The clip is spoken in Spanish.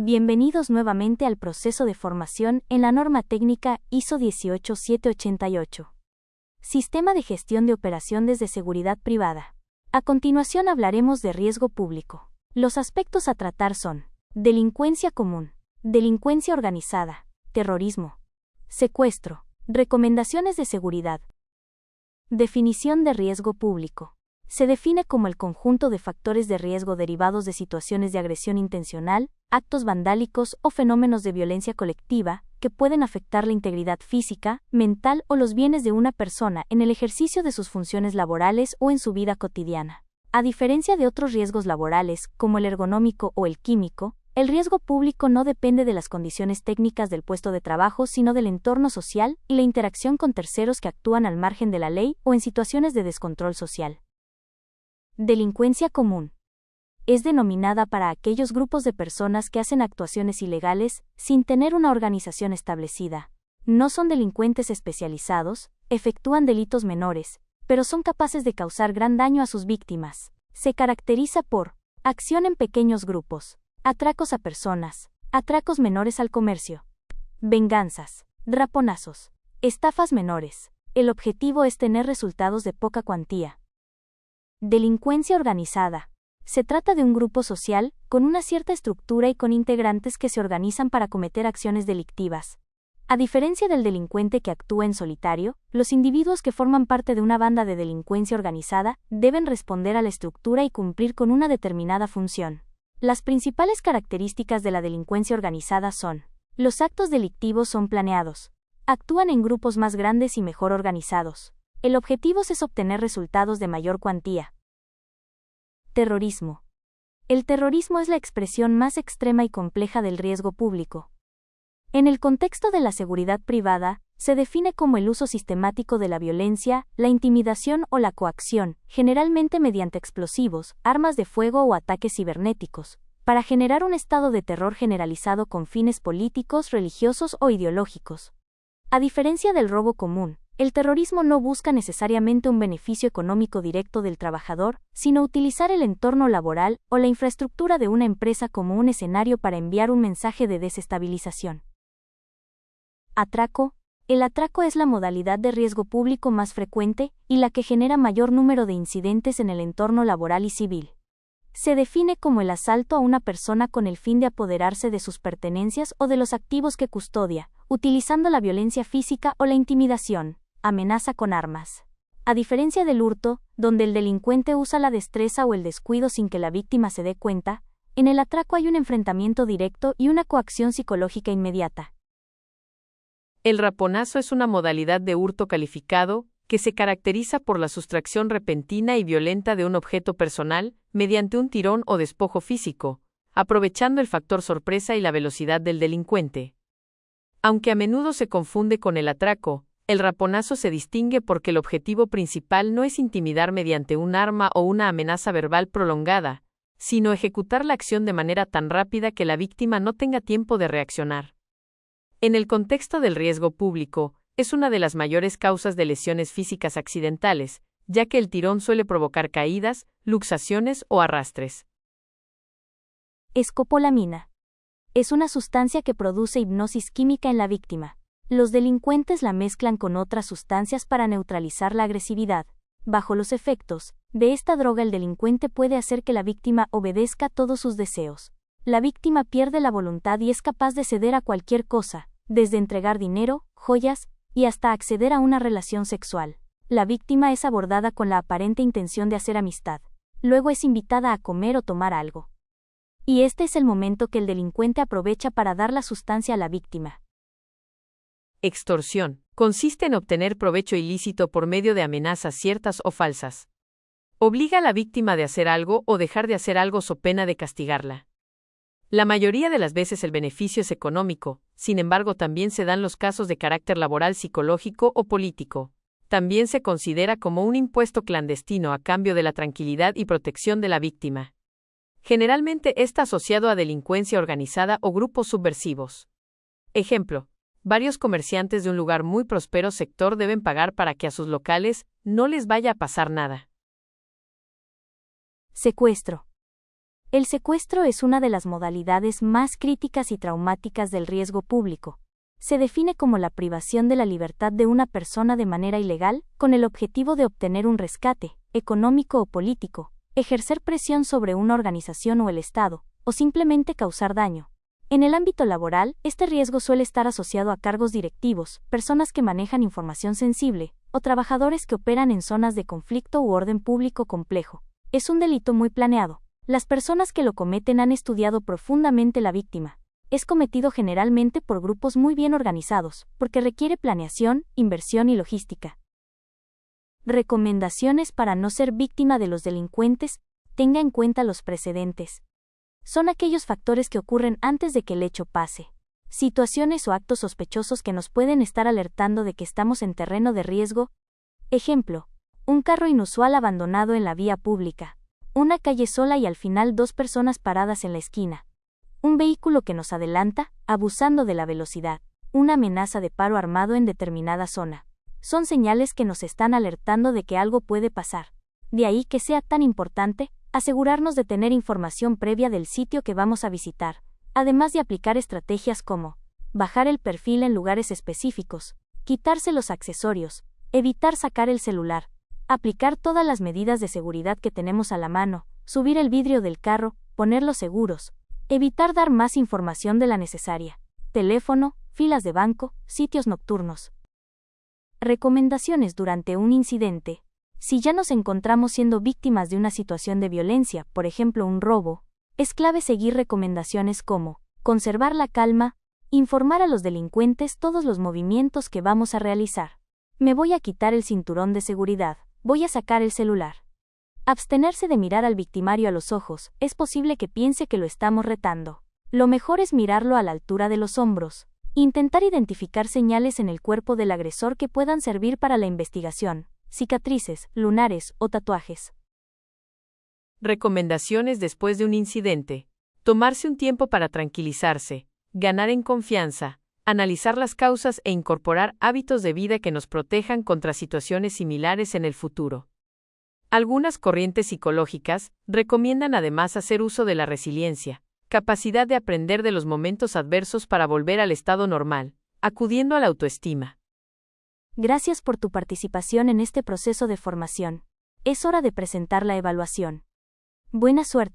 Bienvenidos nuevamente al proceso de formación en la norma técnica ISO 18788. Sistema de gestión de operaciones de seguridad privada. A continuación hablaremos de riesgo público. Los aspectos a tratar son: delincuencia común, delincuencia organizada, terrorismo, secuestro, recomendaciones de seguridad. Definición de riesgo público. Se define como el conjunto de factores de riesgo derivados de situaciones de agresión intencional, actos vandálicos o fenómenos de violencia colectiva, que pueden afectar la integridad física, mental o los bienes de una persona en el ejercicio de sus funciones laborales o en su vida cotidiana. A diferencia de otros riesgos laborales, como el ergonómico o el químico, el riesgo público no depende de las condiciones técnicas del puesto de trabajo, sino del entorno social y la interacción con terceros que actúan al margen de la ley o en situaciones de descontrol social. Delincuencia común. Es denominada para aquellos grupos de personas que hacen actuaciones ilegales sin tener una organización establecida. No son delincuentes especializados, efectúan delitos menores, pero son capaces de causar gran daño a sus víctimas. Se caracteriza por acción en pequeños grupos, atracos a personas, atracos menores al comercio, venganzas, raponazos, estafas menores. El objetivo es tener resultados de poca cuantía. Delincuencia organizada. Se trata de un grupo social, con una cierta estructura y con integrantes que se organizan para cometer acciones delictivas. A diferencia del delincuente que actúa en solitario, los individuos que forman parte de una banda de delincuencia organizada deben responder a la estructura y cumplir con una determinada función. Las principales características de la delincuencia organizada son: los actos delictivos son planeados. Actúan en grupos más grandes y mejor organizados. El objetivo es obtener resultados de mayor cuantía. Terrorismo. El terrorismo es la expresión más extrema y compleja del riesgo público. En el contexto de la seguridad privada, se define como el uso sistemático de la violencia, la intimidación o la coacción, generalmente mediante explosivos, armas de fuego o ataques cibernéticos, para generar un estado de terror generalizado con fines políticos, religiosos o ideológicos. A diferencia del robo común, el terrorismo no busca necesariamente un beneficio económico directo del trabajador, sino utilizar el entorno laboral o la infraestructura de una empresa como un escenario para enviar un mensaje de desestabilización. Atraco. El atraco es la modalidad de riesgo público más frecuente y la que genera mayor número de incidentes en el entorno laboral y civil. Se define como el asalto a una persona con el fin de apoderarse de sus pertenencias o de los activos que custodia, utilizando la violencia física o la intimidación, amenaza con armas. A diferencia del hurto, donde el delincuente usa la destreza o el descuido sin que la víctima se dé cuenta, en el atraco hay un enfrentamiento directo y una coacción psicológica inmediata. El raponazo es una modalidad de hurto calificado, que se caracteriza por la sustracción repentina y violenta de un objeto personal, mediante un tirón o despojo físico, aprovechando el factor sorpresa y la velocidad del delincuente. Aunque a menudo se confunde con el atraco, el raponazo se distingue porque el objetivo principal no es intimidar mediante un arma o una amenaza verbal prolongada, sino ejecutar la acción de manera tan rápida que la víctima no tenga tiempo de reaccionar. En el contexto del riesgo público, es una de las mayores causas de lesiones físicas accidentales, ya que el tirón suele provocar caídas, luxaciones o arrastres. Escopolamina. Es una sustancia que produce hipnosis química en la víctima. Los delincuentes la mezclan con otras sustancias para neutralizar la agresividad. Bajo los efectos de esta droga, el delincuente puede hacer que la víctima obedezca todos sus deseos. La víctima pierde la voluntad y es capaz de ceder a cualquier cosa, desde entregar dinero, joyas, y hasta acceder a una relación sexual. La víctima es abordada con la aparente intención de hacer amistad. Luego es invitada a comer o tomar algo. Y este es el momento que el delincuente aprovecha para dar la sustancia a la víctima. Extorsión. Consiste en obtener provecho ilícito por medio de amenazas ciertas o falsas. Obliga a la víctima de hacer algo o dejar de hacer algo so pena de castigarla. La mayoría de las veces el beneficio es económico, sin embargo también se dan los casos de carácter laboral, psicológico o político. También se considera como un impuesto clandestino a cambio de la tranquilidad y protección de la víctima. Generalmente está asociado a delincuencia organizada o grupos subversivos. Ejemplo: varios comerciantes de un lugar muy próspero sector deben pagar para que a sus locales no les vaya a pasar nada. Secuestro. El secuestro es una de las modalidades más críticas y traumáticas del riesgo público. Se define como la privación de la libertad de una persona de manera ilegal, con el objetivo de obtener un rescate, económico o político, ejercer presión sobre una organización o el Estado, o simplemente causar daño. En el ámbito laboral, este riesgo suele estar asociado a cargos directivos, personas que manejan información sensible, o trabajadores que operan en zonas de conflicto u orden público complejo. Es un delito muy planeado. Las personas que lo cometen han estudiado profundamente la víctima. Es cometido generalmente por grupos muy bien organizados, porque requiere planeación, inversión y logística. Recomendaciones para no ser víctima de los delincuentes: tenga en cuenta los precedentes. Son aquellos factores que ocurren antes de que el hecho pase. Situaciones o actos sospechosos que nos pueden estar alertando de que estamos en terreno de riesgo. Ejemplo: un carro inusual abandonado en la vía pública. Una calle sola y al final 2 personas paradas en la esquina. Un vehículo que nos adelanta, abusando de la velocidad. Una amenaza de paro armado en determinada zona. Son señales que nos están alertando de que algo puede pasar. De ahí que sea tan importante asegurarnos de tener información previa del sitio que vamos a visitar, además de aplicar estrategias como bajar el perfil en lugares específicos, quitarse los accesorios, evitar sacar el celular, aplicar todas las medidas de seguridad que tenemos a la mano, subir el vidrio del carro, ponerlos seguros, evitar dar más información de la necesaria, teléfono, filas de banco, sitios nocturnos. Recomendaciones durante un incidente. Si ya nos encontramos siendo víctimas de una situación de violencia, por ejemplo un robo, es clave seguir recomendaciones como conservar la calma, informar a los delincuentes todos los movimientos que vamos a realizar. Me voy a quitar el cinturón de seguridad, voy a sacar el celular. Abstenerse de mirar al victimario a los ojos, es posible que piense que lo estamos retando. Lo mejor es mirarlo a la altura de los hombros. Intentar identificar señales en el cuerpo del agresor que puedan servir para la investigación. Cicatrices, lunares o tatuajes. Recomendaciones después de un incidente. Tomarse un tiempo para tranquilizarse, ganar en confianza, analizar las causas e incorporar hábitos de vida que nos protejan contra situaciones similares en el futuro. Algunas corrientes psicológicas recomiendan además hacer uso de la resiliencia, capacidad de aprender de los momentos adversos para volver al estado normal, acudiendo a la autoestima. Gracias por tu participación en este proceso de formación. Es hora de presentar la evaluación. Buena suerte.